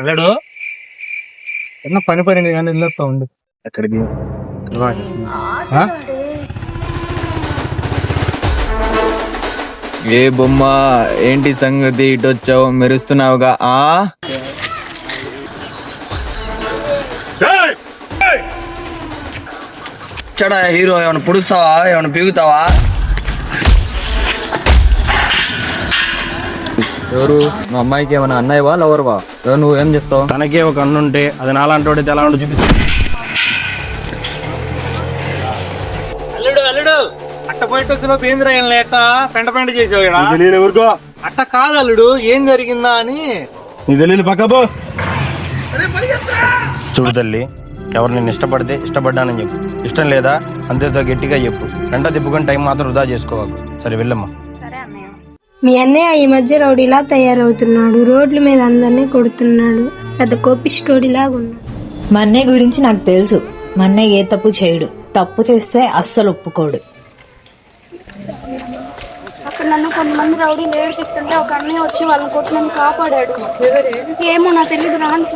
వెళ్ళాడు ఎన్న పని పడింది కానీ వెళ్ళొస్తా ఉండు. ఎక్కడికి ఏ బొమ్మ ఏంటి సంగతి, ఇటు వచ్చావు మెరుస్తున్నావుగా? చడా హీరో, ఏమైనా పుడుస్తావా, ఏమైనా పీగుతావా? ఎవరు మా అమ్మాయికి ఏమైనా అన్నయ్యవా లవర్వా? నువ్వు ఏం చేస్తావు? తనకే ఒక అన్నుంటే అది నాలంటోడితే ఎలా ఉంటో చూపిస్తా. అల్లుడు అల్లుడు అట్ట పోయేటో పేంద్ర ఏం లేక పెంట పెంట చేసేవాడు. ఎవరికో అట్ట కాదు అల్లుడు, ఏం జరిగిందా అని నీ తెలియదు. పక్కపో. చూడు తల్లి, ఎవరు నేను ఇష్టపడితే ఇష్టపడ్డానని చెప్పు, ఇష్టం లేదా అంతేతో గట్టిగా చెప్పు. వెంట తిప్పుకొని టైం మాత్రం వృధా చేసుకోవాలి. సరే వెళ్ళమ్మా. మీ అన్నయ్య ఈ మధ్య రౌడీలా తయారవుతున్నాడు. రోడ్ల మీద అందరినీ కొడుతున్నాడు. పెద్ద కోపిస్టోడిలాగా ఉన్నాడు. మా అన్నయ్య గురించి నాకు తెలుసు. మా అన్నయ్య ఏ తప్పు చేయడు. తప్పు చేస్తే అస్సలు ఒప్పుకోడు. అక్కడ నన్ను కొంతమంది రౌడీలు ఏడిపిస్తుంటే ఒక అన్నయ్య వచ్చి వాళ్ళని కొట్టి నన్ను కాపాడాడు. ఏమో నాకు తెలియదు, రాను.